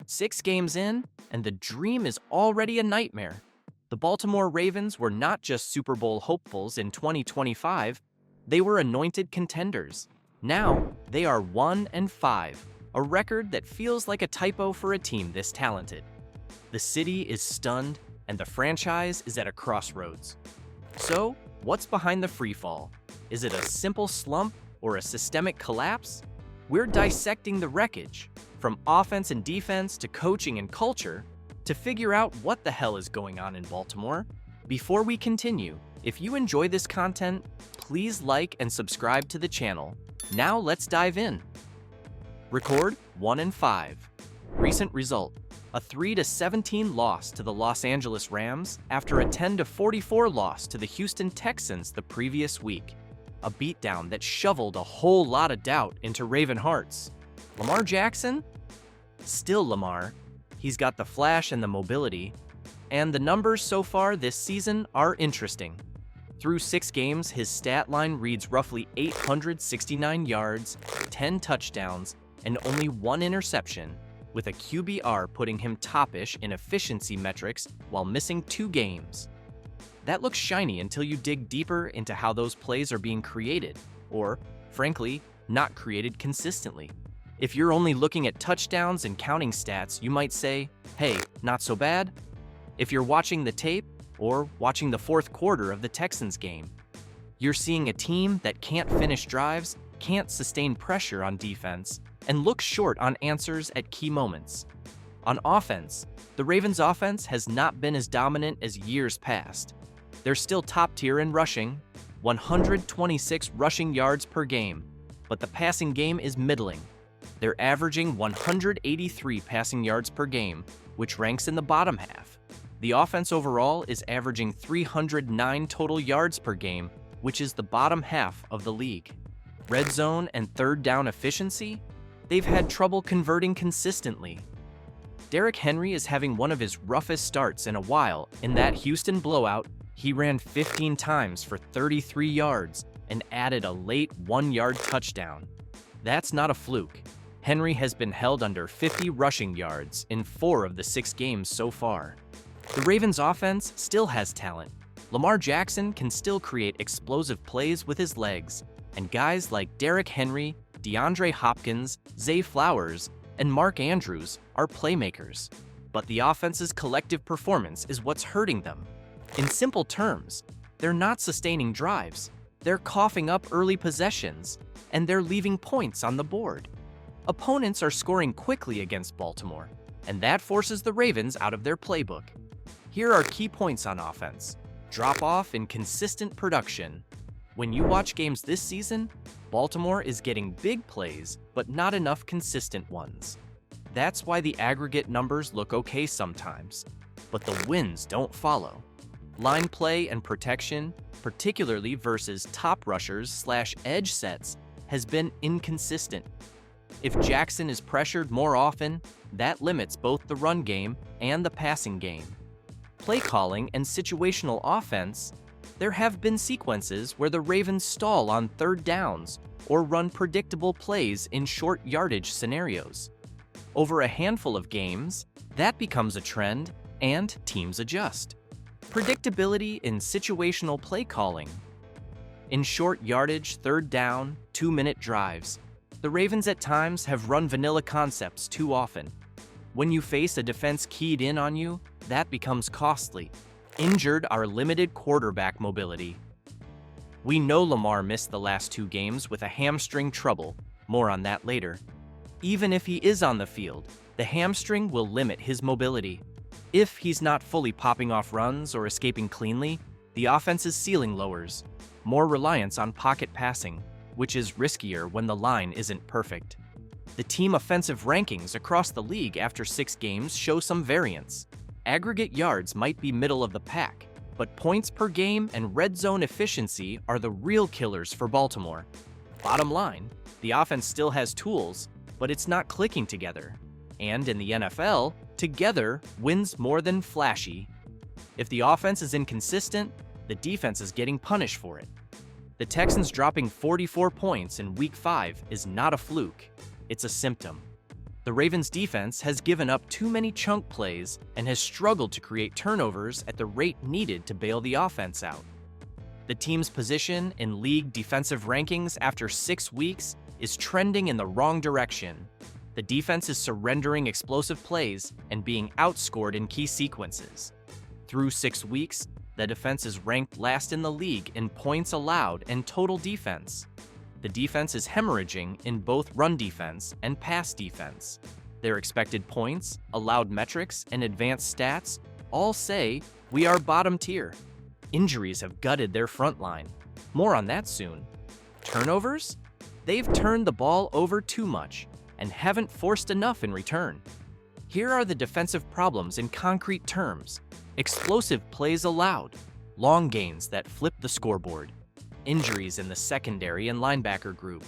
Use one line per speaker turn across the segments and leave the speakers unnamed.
6 games in, and the dream is already a nightmare. The Baltimore Ravens were not just Super Bowl hopefuls in 2025, they were anointed contenders. Now, they are 1-5, a record that feels like a typo for a team this talented. The city is stunned, and the franchise is at a crossroads. So, what's behind the freefall? Is it a simple slump or a systemic collapse? We're dissecting the wreckage, from offense and defense to coaching and culture, to figure out what the hell is going on in Baltimore. Before we continue, if you enjoy this content, please like and subscribe to the channel. Now let's dive in. Record 1-5. Recent result: a 3-17 loss to the Los Angeles Rams after a 10-44 loss to the Houston Texans the previous week. A beatdown that shoveled a whole lot of doubt into Raven hearts. Lamar Jackson? Still Lamar. He's got the flash and the mobility, and the numbers so far this season are interesting. Through 6 games, his stat line reads roughly 869 yards, 10 touchdowns, and only 1 interception, with a QBR putting him top-ish in efficiency metrics while missing 2 games. That looks shiny until you dig deeper into how those plays are being created, or, frankly, not created consistently. If you're only looking at touchdowns and counting stats, you might say, hey, not so bad. If you're watching the tape, or watching the 4th quarter of the Texans game, you're seeing a team that can't finish drives, can't sustain pressure on defense, and looks short on answers at key moments. On offense, the Ravens' offense has not been as dominant as years past. They're still top tier in rushing, 126 rushing yards per game, but the passing game is middling. They're averaging 183 passing yards per game, which ranks in the bottom half. The offense overall is averaging 309 total yards per game, which is the bottom half of the league. Red zone and 3rd down efficiency? They've had trouble converting consistently. Derrick Henry is having one of his roughest starts in a while. In that Houston blowout, he ran 15 times for 33 yards and added a late 1-yard touchdown. That's not a fluke. Henry has been held under 50 rushing yards in 4 of the 6 games so far. The Ravens' offense still has talent. Lamar Jackson can still create explosive plays with his legs, and guys like Derrick Henry, DeAndre Hopkins, Zay Flowers, and Mark Andrews are playmakers. But the offense's collective performance is what's hurting them. In simple terms, they're not sustaining drives, they're coughing up early possessions, and they're leaving points on the board. Opponents are scoring quickly against Baltimore, and that forces the Ravens out of their playbook. Here are key points on offense. Drop-off in consistent production. When you watch games this season, Baltimore is getting big plays, but not enough consistent ones. That's why the aggregate numbers look okay sometimes, but the wins don't follow. Line play and protection, particularly versus top rushers/edge sets, has been inconsistent. If Jackson is pressured more often, that limits both the run game and the passing game. Play calling and situational offense, there have been sequences where the Ravens stall on 3rd downs or run predictable plays in short yardage scenarios. Over a handful of games, that becomes a trend and teams adjust. Predictability in situational play calling. In short yardage 3rd down, 2-minute drives, the Ravens at times have run vanilla concepts too often. When you face a defense keyed in on you, that becomes costly. Injured our limited quarterback mobility. We know Lamar missed the last 2 games with a hamstring trouble, more on that later. Even if he is on the field, the hamstring will limit his mobility. If he's not fully popping off runs or escaping cleanly, the offense's ceiling lowers. More reliance on pocket passing, which is riskier when the line isn't perfect. The team offensive rankings across the league after 6 games show some variance. Aggregate yards might be middle of the pack, but points per game and red zone efficiency are the real killers for Baltimore. Bottom line, the offense still has tools, but it's not clicking together. And in the NFL, together wins more than flashy. If the offense is inconsistent, the defense is getting punished for it. The Texans dropping 44 points in Week 5 is not a fluke, it's a symptom. The Ravens' defense has given up too many chunk plays and has struggled to create turnovers at the rate needed to bail the offense out. The team's position in league defensive rankings after 6 weeks is trending in the wrong direction. The defense is surrendering explosive plays and being outscored in key sequences. Through 6 weeks, the defense is ranked last in the league in points allowed and total defense. The defense is hemorrhaging in both run defense and pass defense. Their expected points, allowed metrics, and advanced stats all say we are bottom tier. Injuries have gutted their front line. More on that soon. Turnovers? They've turned the ball over too much and haven't forced enough in return. Here are the defensive problems in concrete terms. Explosive plays allowed, long gains that flip the scoreboard, injuries in the secondary and linebacker group.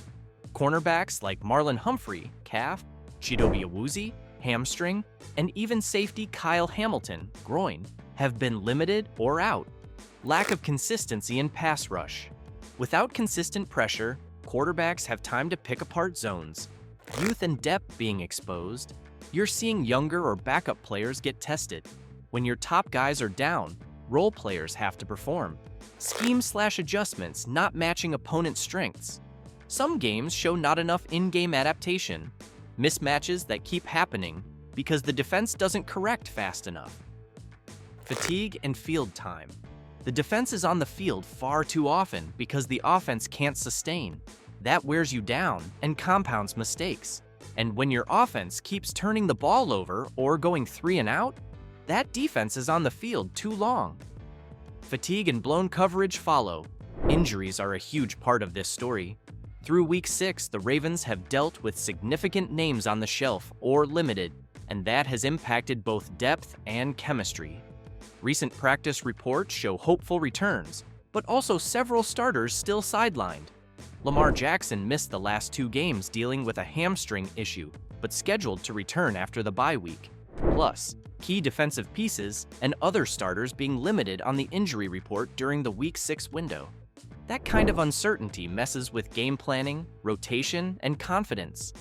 Cornerbacks like Marlon Humphrey, calf, Chidobe Awuzie, hamstring, and even safety Kyle Hamilton, groin, have been limited or out. Lack of consistency in pass rush. Without consistent pressure, quarterbacks have time to pick apart zones. Youth and depth being exposed, you're seeing younger or backup players get tested. When your top guys are down, role players have to perform. Scheme/adjustments not matching opponent strengths. Some games show not enough in-game adaptation. Mismatches that keep happening because the defense doesn't correct fast enough. Fatigue and field time. The defense is on the field far too often because the offense can't sustain. That wears you down and compounds mistakes. And when your offense keeps turning the ball over or going 3 and out, that defense is on the field too long. Fatigue and blown coverage follow. Injuries are a huge part of this story. Through Week 6, the Ravens have dealt with significant names on the shelf or limited, and that has impacted both depth and chemistry. Recent practice reports show hopeful returns, but also several starters still sidelined. Lamar Jackson missed the last 2 games dealing with a hamstring issue, but scheduled to return after the bye week. Plus, key defensive pieces and other starters being limited on the injury report during the Week 6 window. That kind of uncertainty messes with game planning, rotation, and confidence.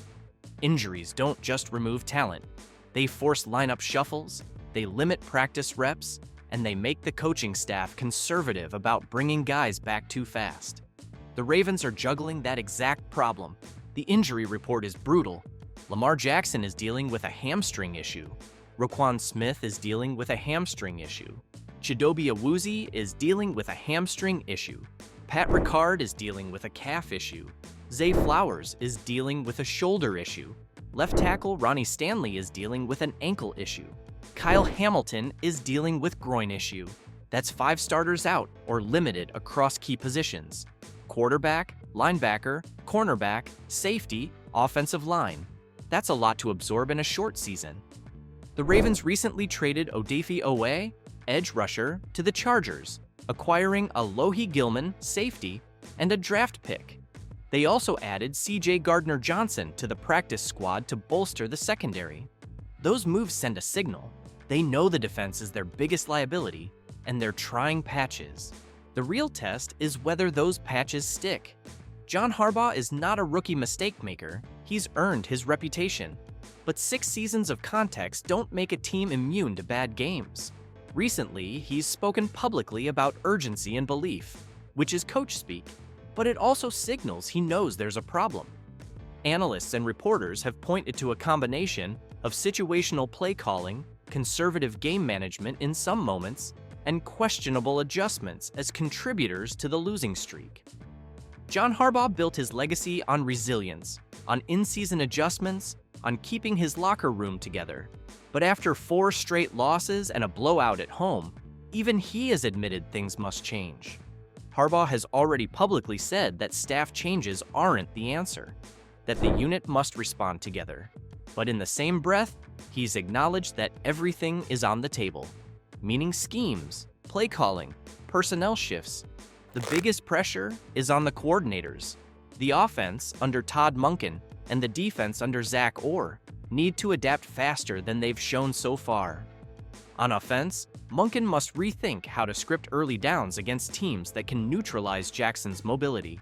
Injuries don't just remove talent. They force lineup shuffles, they limit practice reps, and they make the coaching staff conservative about bringing guys back too fast. The Ravens are juggling that exact problem. The injury report is brutal. Lamar Jackson is dealing with a hamstring issue. Roquan Smith is dealing with a hamstring issue. Chidobe Awuzie is dealing with a hamstring issue. Pat Ricard is dealing with a calf issue. Zay Flowers is dealing with a shoulder issue. Left tackle Ronnie Stanley is dealing with an ankle issue. Kyle Hamilton is dealing with groin issue. That's 5 starters out or limited across key positions. Quarterback, linebacker, cornerback, safety, offensive line. That's a lot to absorb in a short season. The Ravens recently traded Odafe Oweh, edge rusher, to the Chargers, acquiring Alohi Gilman, safety, and a draft pick. They also added C.J. Gardner-Johnson to the practice squad to bolster the secondary. Those moves send a signal. They know the defense is their biggest liability, and they're trying patches. The real test is whether those patches stick. John Harbaugh is not a rookie mistake maker. He's earned his reputation. But 6 seasons of context don't make a team immune to bad games. Recently, he's spoken publicly about urgency and belief, which is coach speak, but it also signals he knows there's a problem. Analysts and reporters have pointed to a combination of situational play calling, conservative game management in some moments, and questionable adjustments as contributors to the losing streak. John Harbaugh built his legacy on resilience, on in-season adjustments, on keeping his locker room together. But after 4 straight losses and a blowout at home, even he has admitted things must change. Harbaugh has already publicly said that staff changes aren't the answer, that the unit must respond together. But in the same breath, he's acknowledged that everything is on the table, meaning schemes, play calling, personnel shifts. The biggest pressure is on the coordinators. The offense under Todd Monken and the defense under Zach Orr need to adapt faster than they've shown so far. On offense, Monken must rethink how to script early downs against teams that can neutralize Jackson's mobility.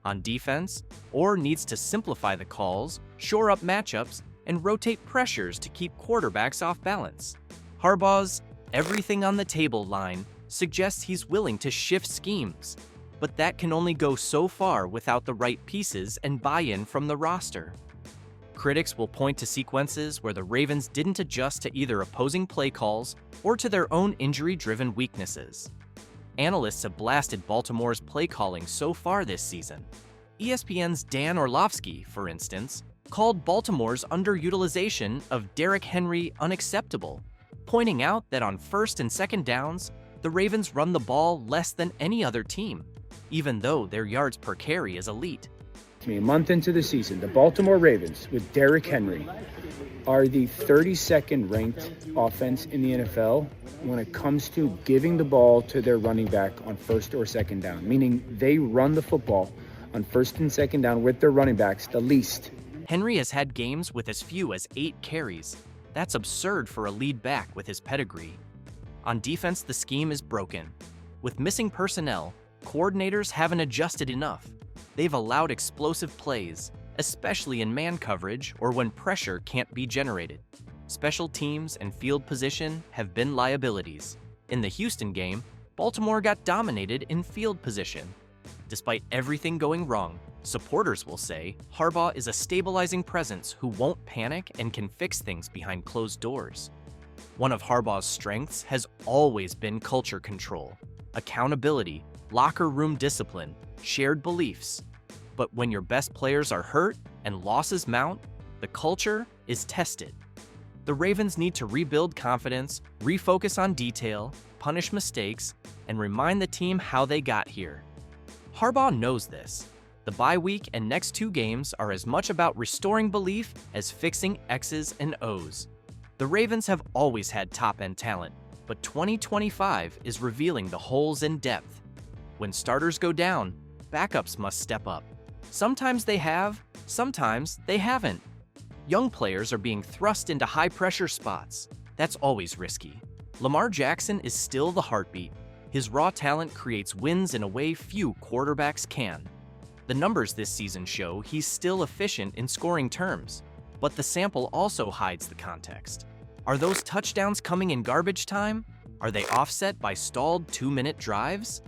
On defense, Orr needs to simplify the calls, shore up matchups, and rotate pressures to keep quarterbacks off balance. Harbaugh's everything on the table line suggests he's willing to shift schemes, but that can only go so far without the right pieces and buy-in from the roster. Critics will point to sequences where the Ravens didn't adjust to either opposing play calls or to their own injury-driven weaknesses. Analysts have blasted Baltimore's play calling so far this season. ESPN's Dan Orlovsky, for instance, called Baltimore's underutilization of Derrick Henry unacceptable, pointing out that on first and second downs, the Ravens run the ball less than any other team, even though their yards per carry is elite.
A month into the season, the Baltimore Ravens, with Derrick Henry, are the 32nd ranked offense in the NFL when it comes to giving the ball to their running back on first or second down, meaning they run the football on first and second down with their running backs the least.
Henry has had games with as few as 8 carries. That's absurd for a lead back with his pedigree. On defense, the scheme is broken. With missing personnel, coordinators haven't adjusted enough. They've allowed explosive plays, especially in man coverage or when pressure can't be generated. Special teams and field position have been liabilities. In the Houston game, Baltimore got dominated in field position. Despite everything going wrong, supporters will say Harbaugh is a stabilizing presence who won't panic and can fix things behind closed doors. One of Harbaugh's strengths has always been culture control, accountability, locker room discipline, shared beliefs. But when your best players are hurt and losses mount, the culture is tested. The Ravens need to rebuild confidence, refocus on detail, punish mistakes, and remind the team how they got here. Harbaugh knows this. The bye week and next 2 games are as much about restoring belief as fixing X's and O's. The Ravens have always had top-end talent, but 2025 is revealing the holes in depth. When starters go down, backups must step up. Sometimes they have, sometimes they haven't. Young players are being thrust into high-pressure spots. That's always risky. Lamar Jackson is still the heartbeat. His raw talent creates wins in a way few quarterbacks can. The numbers this season show he's still efficient in scoring terms, but the sample also hides the context. Are those touchdowns coming in garbage time? Are they offset by stalled 2-minute drives?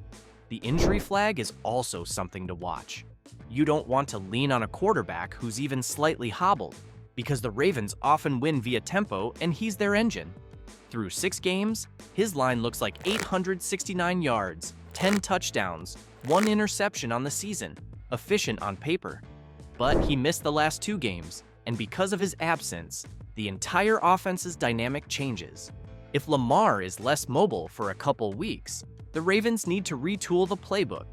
The injury flag is also something to watch. You don't want to lean on a quarterback who's even slightly hobbled, because the Ravens often win via tempo and he's their engine. Through 6 games, his line looks like 869 yards, 10 touchdowns, 1 interception on the season. Efficient on paper. But he missed the last 2 games, and because of his absence, the entire offense's dynamic changes. If Lamar is less mobile for a couple weeks, the Ravens need to retool the playbook.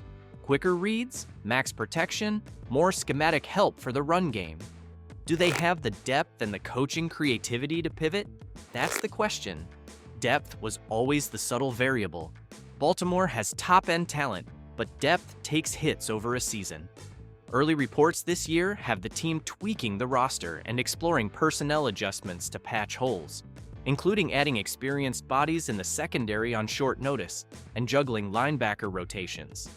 Quicker reads, max protection, more schematic help for the run game. Do they have the depth and the coaching creativity to pivot? That's the question. Depth was always the subtle variable. Baltimore has top-end talent, but depth takes hits over a season. Early reports this year have the team tweaking the roster and exploring personnel adjustments to patch holes, including adding experienced bodies in the secondary on short notice and juggling linebacker rotations.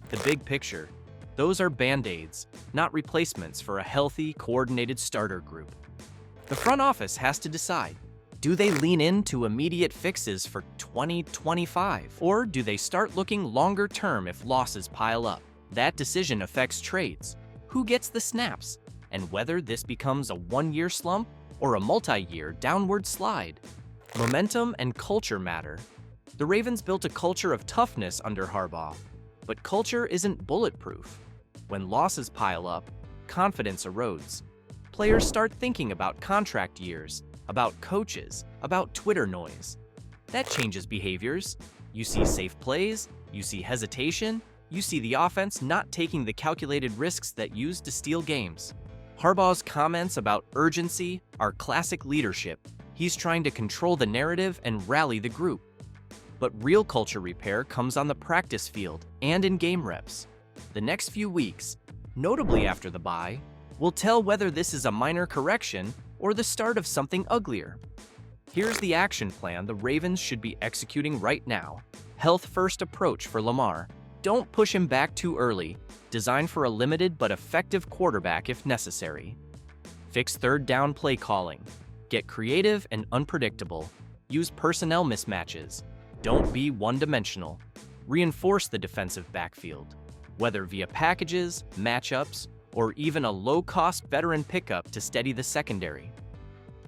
The big picture, those are band-aids, not replacements for a healthy, coordinated starter group. The front office has to decide. Do they lean into immediate fixes for 2025, or do they start looking longer term if losses pile up? That decision affects trades, who gets the snaps, and whether this becomes a 1-year slump or a multi-year downward slide. Momentum and culture matter. The Ravens built a culture of toughness under Harbaugh, but culture isn't bulletproof. When losses pile up, confidence erodes. Players start thinking about contract years, about coaches, about Twitter noise. That changes behaviors. You see safe plays, you see hesitation, you see the offense not taking the calculated risks that used to steal games. Harbaugh's comments about urgency are classic leadership. He's trying to control the narrative and rally the group. But real culture repair comes on the practice field and in game reps. The next few weeks, notably after the bye, will tell whether this is a minor correction or the start of something uglier. Here's the action plan the Ravens should be executing right now. Health-first approach for Lamar. Don't push him back too early. Design for a limited but effective quarterback if necessary. Fix third down play calling. Get creative and unpredictable. Use personnel mismatches. Don't be one-dimensional. Reinforce the defensive backfield, whether via packages, matchups, or even a low-cost veteran pickup to steady the secondary.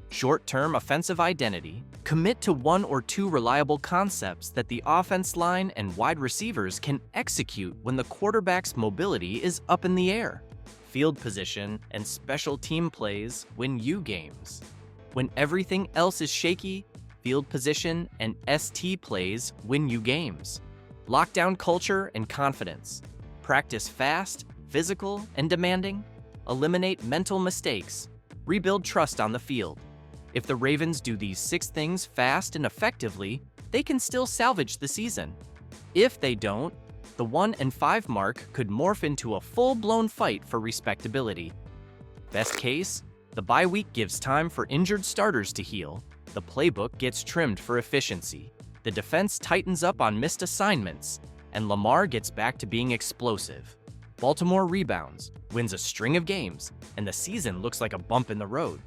Short-term offensive identity. Commit to one or two reliable concepts that the offense line and wide receivers can execute when the quarterback's mobility is up in the air. Field position and special team plays win you games. When everything else is shaky, field position and ST plays win you games. Lockdown culture and confidence. Practice fast, physical, and demanding. Eliminate mental mistakes. Rebuild trust on the field. If the Ravens do these 6 things fast and effectively, they can still salvage the season. If they don't, the 1-5 mark could morph into a full-blown fight for respectability. Best case, the bye week gives time for injured starters to heal, the playbook gets trimmed for efficiency, the defense tightens up on missed assignments, and Lamar gets back to being explosive. Baltimore rebounds, wins a string of games, and the season looks like a bump in the road.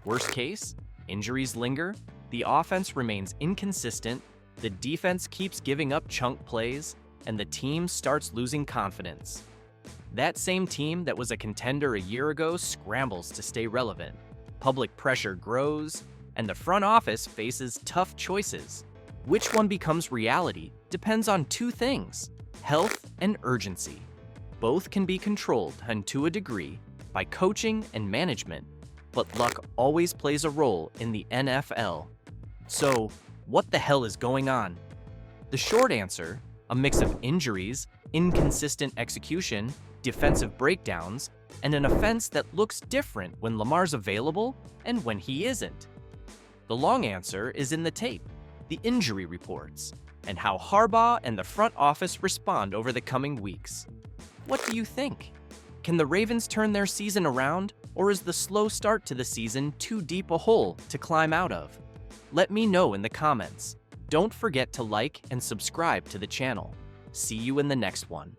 Worst case, injuries linger, the offense remains inconsistent, the defense keeps giving up chunk plays, and the team starts losing confidence. That same team that was a contender a year ago scrambles to stay relevant. Public pressure grows, and the front office faces tough choices. Which one becomes reality depends on 2 things: health and urgency. Both can be controlled, and to a degree, by coaching and management, but luck always plays a role in the NFL. So, what the hell is going on? The short answer, a mix of injuries, inconsistent execution, defensive breakdowns, and an offense that looks different when Lamar's available and when he isn't. The long answer is in the tape, the injury reports, and how Harbaugh and the front office respond over the coming weeks. What do you think? Can the Ravens turn their season around, or is the slow start to the season too deep a hole to climb out of? Let me know in the comments. Don't forget to like and subscribe to the channel. See you in the next one.